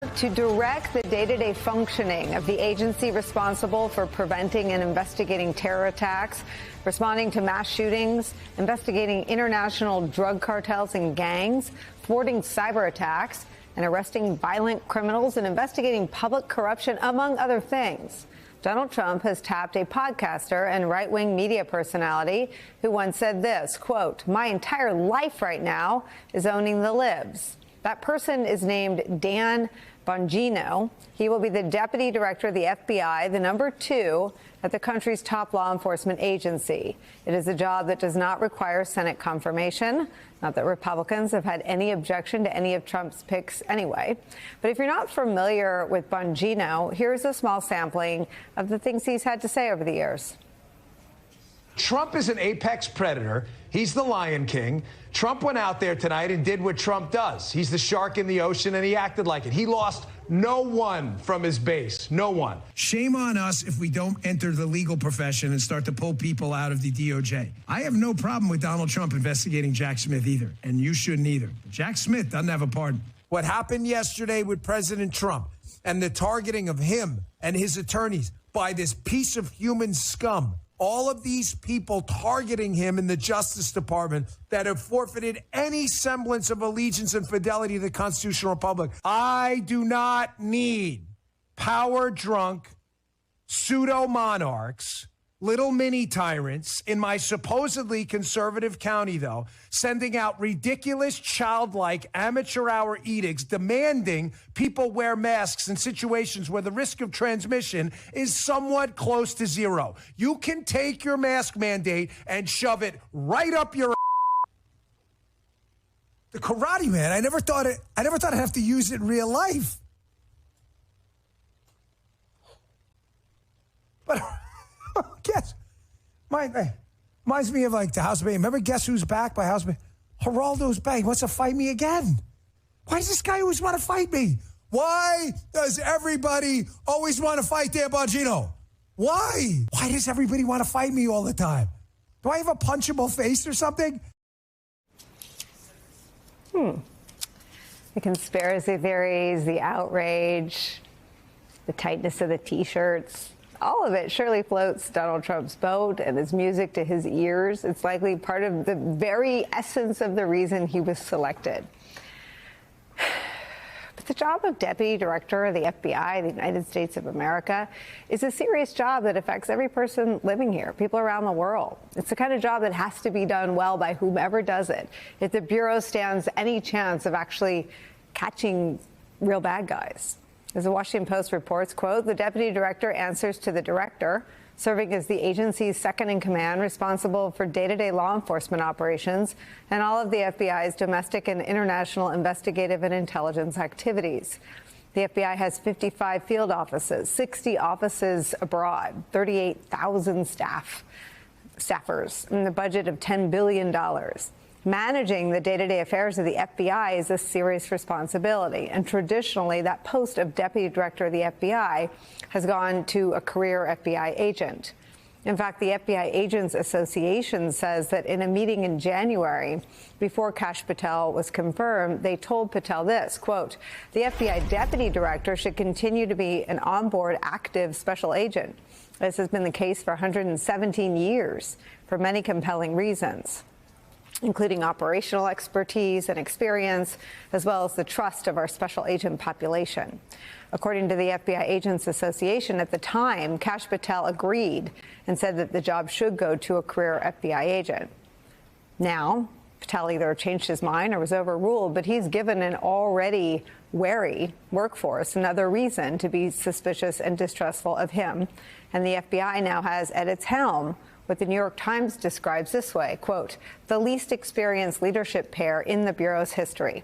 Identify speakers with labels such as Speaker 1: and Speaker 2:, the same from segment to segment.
Speaker 1: To direct the day-to-day functioning of the agency responsible for preventing and investigating terror attacks, responding to mass shootings, investigating international drug cartels and gangs, thwarting cyber attacks, and arresting violent criminals and investigating public corruption, among other things. Donald Trump has tapped a podcaster and right-wing media personality who once said this, quote, "My entire life right now is owning the libs." That person is named Dan Bongino. He will be the deputy director of the FBI, the number 2 at the country's top law enforcement agency. It is a job that does not require Senate confirmation. Not that Republicans have had any objection to any of Trump's picks anyway. But if you're not familiar with Bongino, here's a small sampling of the things he's had to say over the years.
Speaker 2: Trump is an apex predator. He's the Lion King. Trump went out there tonight and did what Trump does. He's the shark in the ocean, and he acted like it. He lost no one from his base. No one.
Speaker 3: Shame on us if we don't enter the legal profession and start to pull people out of the DOJ. I have no problem with Donald Trump investigating Jack Smith either, and you shouldn't either. Jack Smith doesn't have a pardon.
Speaker 4: What happened yesterday with President Trump and the targeting of him and his attorneys by this piece of human scum, all of these people targeting him in the Justice Department that have forfeited any semblance of allegiance and fidelity to the constitutional republic. I do not need power-drunk pseudo-monarchs, little mini tyrants in my supposedly conservative county, though, sending out ridiculous, childlike amateur hour edicts demanding people wear masks in situations where the risk of transmission is somewhat close to zero. You can take your mask mandate and shove it right up your.
Speaker 3: The Karate Man, I never thought I'd have to use it in real life. But guess, reminds me of like the House of Pain. Remember Guess Who's Back by House of Pain? Geraldo's back. He wants to fight me again. Why does this guy always want to fight me? Why does everybody always want to fight Dan Bongino? Why? Why does everybody want to fight me all the time? Do I have a punchable face or something?
Speaker 1: The conspiracy theories, the outrage, the tightness of the T-shirts. All of it surely floats Donald Trump's boat and his music to his ears. It's likely part of the very essence of the reason he was selected. But the job of Deputy Director of the FBI, the United States of America, is a serious job that affects every person living here, people around the world. It's the kind of job that has to be done well by whomever does it. If the Bureau stands any chance of actually catching real bad guys. As the Washington Post reports, quote, the deputy director answers to the director, serving as the agency's second in command, responsible for day-to-day law enforcement operations and all of the FBI's domestic and international investigative and intelligence activities. The FBI has 55 field offices, 60 offices abroad, 38,000 staffers, and a budget of $10 billion. Managing the day-to-day affairs of the FBI is a serious responsibility, and traditionally that post of Deputy Director of the FBI has gone to a career FBI agent. In fact, the FBI Agents Association says that in a meeting in January, before Kash Patel was confirmed, they told Patel this, quote, the FBI Deputy Director should continue to be an onboard active special agent. This has been the case for 117 years for many compelling reasons, including operational expertise and experience, as well as the trust of our special agent population. According to the FBI Agents Association, at the time, Kash Patel agreed and said that the job should go to a career FBI agent. Now, Patel either changed his mind or was overruled, but he's given an already wary workforce another reason to be suspicious and distrustful of him. And the FBI now has at its helm what the New York Times describes this way, quote, the least experienced leadership pair in the Bureau's history.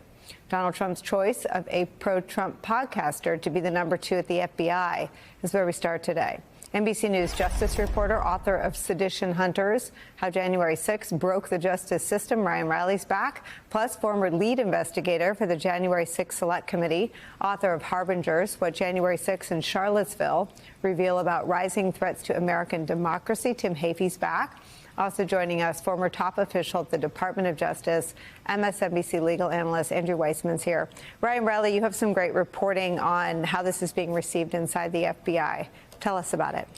Speaker 1: Donald Trump's choice of a pro-Trump podcaster to be the number 2 at the FBI is where we start today. NBC News justice reporter, author of Sedition Hunters, How January 6 Broke the Justice System, Ryan Riley's back, plus former lead investigator for the January 6 Select Committee, author of Harbingers, What January 6 in Charlottesville Reveal About Rising Threats to American Democracy. Tim Hafey's back. Also joining us, former top official at the Department of Justice, MSNBC legal analyst Andrew Weissman's here. Ryan Riley, you have some great reporting on how this is being received inside the FBI. Tell us about it.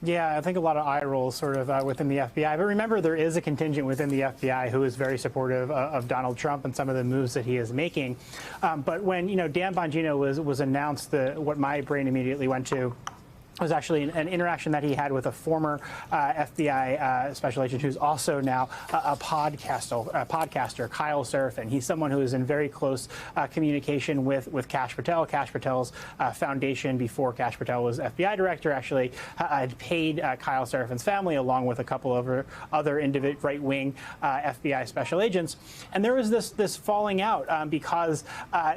Speaker 5: Yeah, I think a lot of eye rolls sort of within the FBI. But remember, there is a contingent within the FBI who is very supportive of Donald Trump and some of the moves that he is making. But when, Dan Bongino was announced, what my brain immediately went to was actually an interaction that he had with a former FBI special agent who's also now a podcaster, Kyle Seraphin. He's someone who is in very close communication with Kash Patel. Kash Patel's foundation, before Kash Patel was FBI director, actually had paid Kyle Seraphin's family, along with a couple of other right-wing FBI special agents. And there was this falling out because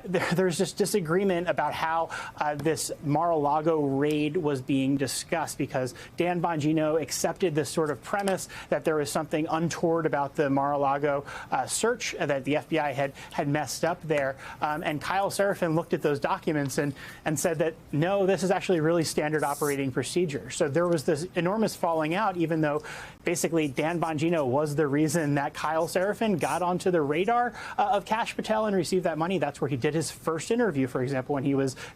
Speaker 5: there's just disagreement about how this Mar-a-Lago raid was being discussed, because Dan Bongino accepted this sort of premise that there was something untoward about the Mar-a-Lago search, that the FBI had messed up there. And Kyle Seraphin looked at those documents and said that, no, this is actually really standard operating procedure. So there was this enormous falling out, even though basically Dan Bongino was the reason that Kyle Seraphin got onto the radar of Kash Patel and received that money. That's where he did his first interview, for example, when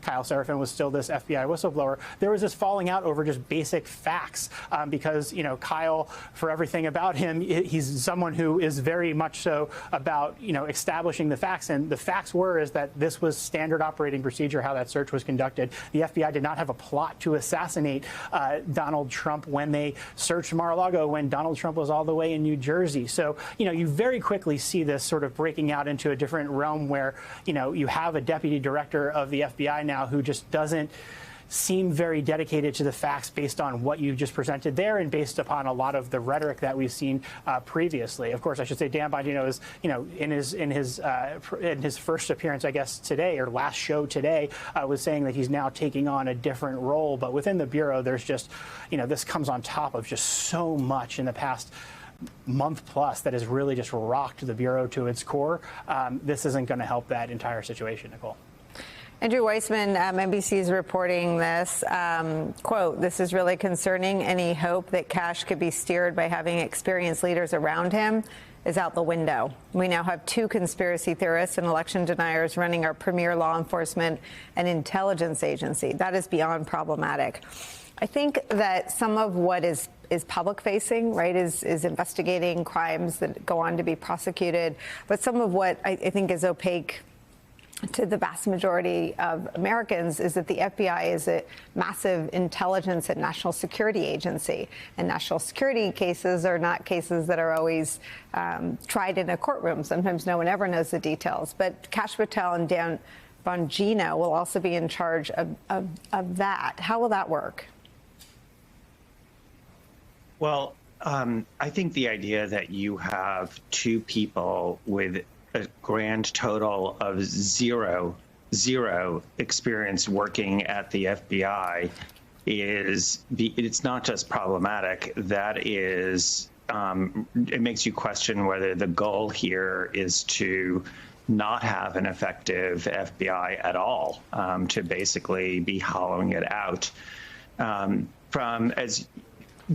Speaker 5: Kyle Seraphin was still this FBI whistleblower. There was this falling out over just basic facts because, Kyle, for everything about him, he's someone who is very much so about, establishing the facts. And the facts is that this was standard operating procedure, how that search was conducted. The FBI did not have a plot to assassinate Donald Trump when they searched Mar-a-Lago, when Donald Trump was all the way in New Jersey. So, you very quickly see this sort of breaking out into a different realm where, you have a deputy director of the FBI now who just doesn't seem very dedicated to the facts based on what you just presented there and based upon a lot of the rhetoric that we've seen previously. Of course, I should say Dan Bongino is, in his first appearance, I guess, today, or last show today, was saying that he's now taking on a different role. But within the Bureau, there's just, this comes on top of just so much in the past month plus that has really just rocked the Bureau to its core. This isn't going to help that entire situation, Nicole.
Speaker 1: Andrew Weissman, NBC is reporting this, quote, "This is really concerning. Any hope that Kash could be steered by having experienced leaders around him is out the window. We now have two conspiracy theorists and election deniers running our premier law enforcement and intelligence agency. That is beyond problematic." I think that some of what is public facing, right, is investigating crimes that go on to be prosecuted. But some of what I think is opaque to the vast majority of Americans is that the FBI is a massive intelligence and national security agency. And national security cases are not cases that are always tried in a courtroom. Sometimes no one ever knows the details. But Kash Patel and Dan Bongino will also be in charge of that. How will that work?
Speaker 6: Well, I think the idea that you have two people with a grand total of zero experience working at the FBI it's not just problematic. That is, it makes you question whether the goal here is to not have an effective FBI at all, to basically be hollowing it out.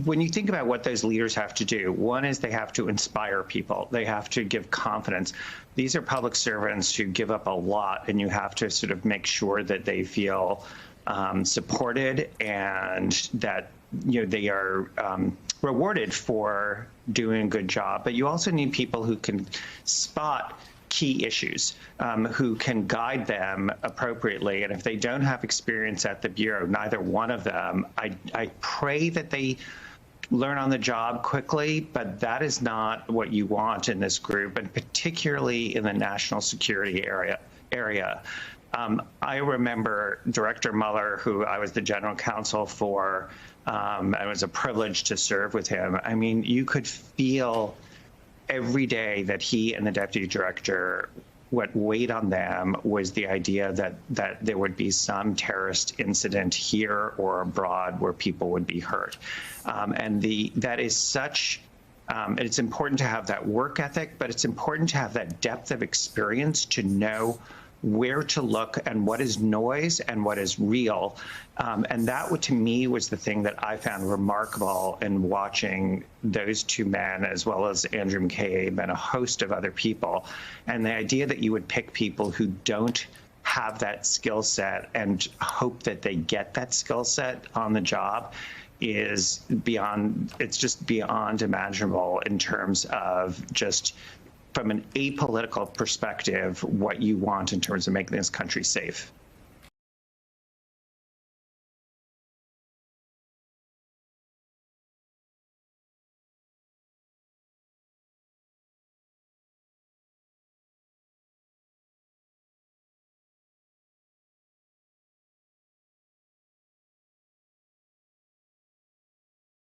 Speaker 6: When you think about what those leaders have to do, one is they have to inspire people. They have to give confidence. These are public servants who give up a lot, and you have to sort of make sure that they feel supported and that they are rewarded for doing a good job. But you also need people who can spot key issues, who can guide them appropriately. And if they don't have experience at the Bureau, neither one of them, I pray that they learn on the job quickly, but that is not what you want in this group, and particularly in the national security area. I remember Director Mueller, who I was the general counsel for, and it was a privilege to serve with him. I mean, you could feel every day that he and the deputy director, what weighed on them was the idea that there would be some terrorist incident here or abroad where people would be hurt. That is such, it's important to have that work ethic, but it's important to have that depth of experience to know where to look and what is noise and what is real. And that, to me, was the thing that I found remarkable in watching those two men, as well as Andrew McCabe and a host of other people. And the idea that you would pick people who don't have that skill set and hope that they get that skill set on the job is beyond, it's just beyond imaginable in terms of just from an apolitical perspective, what you want in terms of making this country safe.